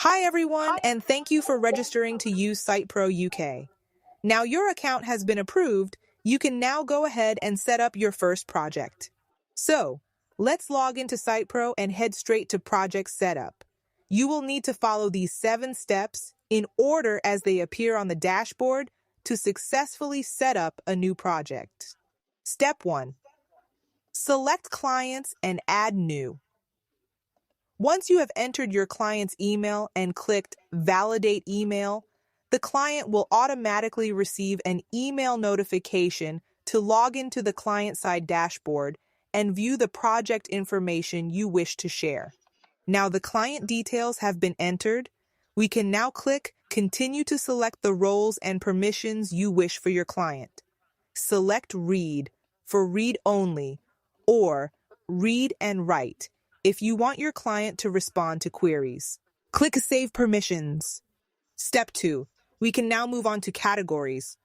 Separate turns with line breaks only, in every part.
Hi everyone, and thank you for registering to use SitePro UK. Now your account has been approved, you can now go ahead and set up your first project. So, let's log into SitePro and head straight to Project Setup. You will need to follow these 7 steps in order as they appear on the dashboard to successfully set up a new project. Step 1. Select Clients and add New. Once you have entered your client's email and clicked Validate Email, the client will automatically receive an email notification to log into the client-side dashboard and view the project information you wish to share. Now the client details have been entered. We can now click Continue to select the roles and permissions you wish for your client. Select Read for Read Only or Read and Write if you want your client to respond to queries. Click Save Permissions. Step 2. We can now move on to categories.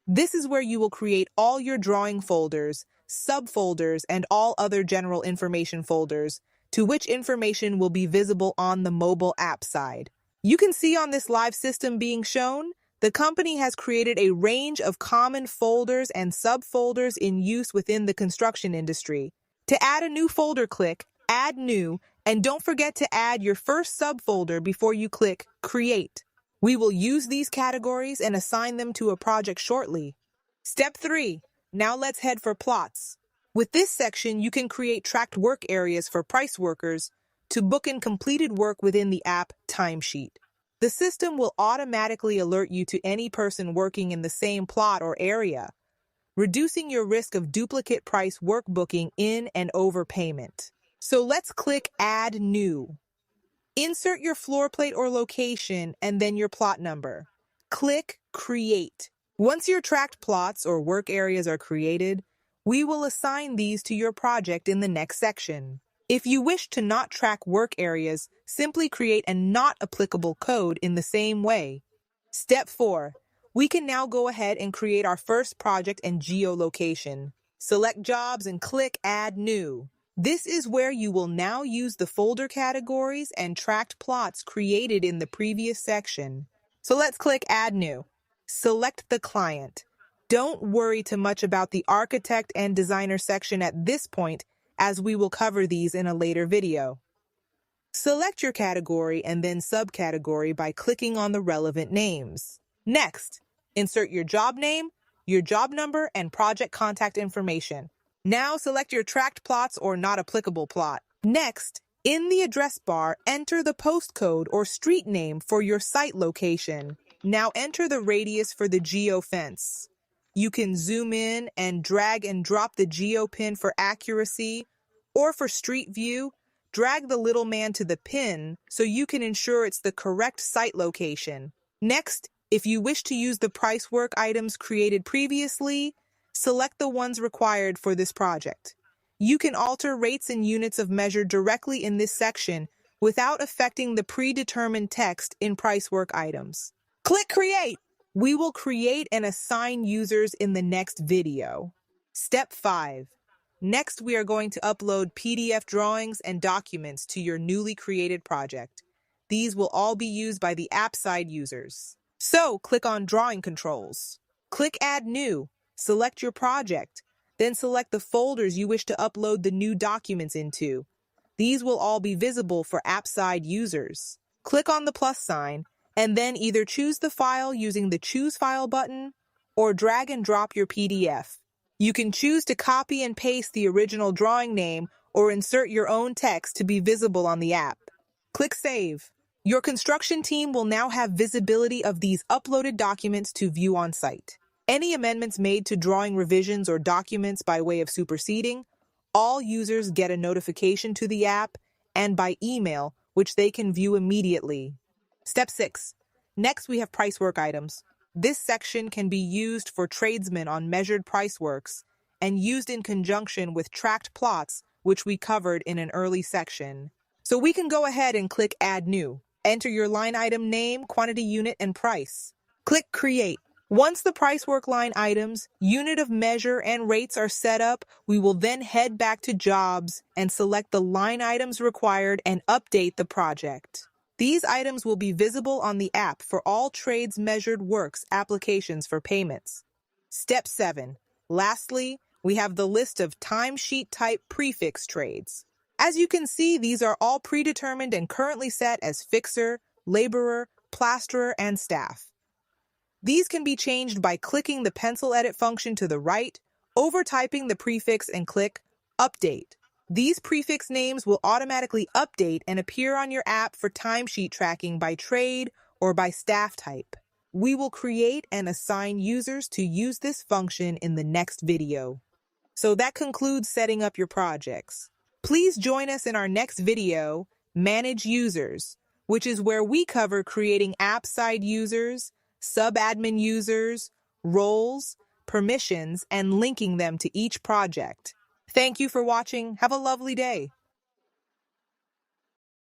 This is where you will create all your drawing folders, subfolders, and all other general information folders, to which information will be visible on the mobile app side. You can see on this live system being shown, the company has created a range of common folders and subfolders in use within the construction industry. To add a new folder, click Add New, and don't forget to add your first subfolder before you click Create. We will use these categories and assign them to a project shortly. Step 3. Now let's head for plots. With this section, you can create tracked work areas for price workers to book in completed work within the app timesheet. The system will automatically alert you to any person working in the same plot or area, reducing your risk of duplicate price work booking in and overpayment. So let's click Add New. Insert your floor plate or location and then your plot number. Click Create. Once your tracked plots or work areas are created, we will assign these to your project in the next section. If you wish to not track work areas, simply create a not applicable code in the same way. Step 4. We can now go ahead and create our first project and geolocation. Select Jobs and click Add New. This is where you will now use the folder categories and tracked plots created in the previous section. So let's click Add New. Select the client. Don't worry too much about the architect and designer section at this point, as we will cover these in a later video. Select your category and then subcategory by clicking on the relevant names. Next, insert your job name, your job number, and project contact information. Now select your tracked plots or not applicable plot. Next, in the address bar, enter the postcode or street name for your site location. Now enter the radius for the geofence. You can zoom in and drag and drop the geopin for accuracy, or for street view, drag the little man to the pin so you can ensure it's the correct site location. Next, if you wish to use the price work items created previously, select the ones required for this project. You can alter rates and units of measure directly in this section without affecting the predetermined text in price work items. Click Create. We will create and assign users in the next video. Step 5. Next, we are going to upload PDF drawings and documents to your newly created project. These will all be used by the app side users. So, click on Drawing Controls. Click Add New. Select your project. Then select the folders you wish to upload the new documents into. These will all be visible for app side users. Click on the plus sign and then either choose the file using the Choose File button or drag and drop your PDF. You can choose to copy and paste the original drawing name or insert your own text to be visible on the app. Click Save. Your construction team will now have visibility of these uploaded documents to view on site. Any amendments made to drawing revisions or documents by way of superseding, all users get a notification to the app and by email, which they can view immediately. Step 6. Next, we have price work items. This section can be used for tradesmen on measured price works and used in conjunction with tracked plots, which we covered in an early section. So we can go ahead and click Add New. Enter your line item name, quantity unit, and price. Click Create. Once the price work line items, unit of measure, and rates are set up, we will then head back to Jobs and select the line items required and update the project. These items will be visible on the app for all trades measured works applications for payments. Step 7. Lastly, we have the list of timesheet type prefix trades. As you can see, these are all predetermined and currently set as fixer, laborer, plasterer, and staff. These can be changed by clicking the pencil edit function to the right, over-typing the prefix and click Update. These prefix names will automatically update and appear on your app for timesheet tracking by trade or by staff type. We will create and assign users to use this function in the next video. So that concludes setting up your projects. Please join us in our next video, Manage Users, which is where we cover creating app side users, sub-admin users, roles, permissions, and linking them to each project. Thank you for watching. Have a lovely day.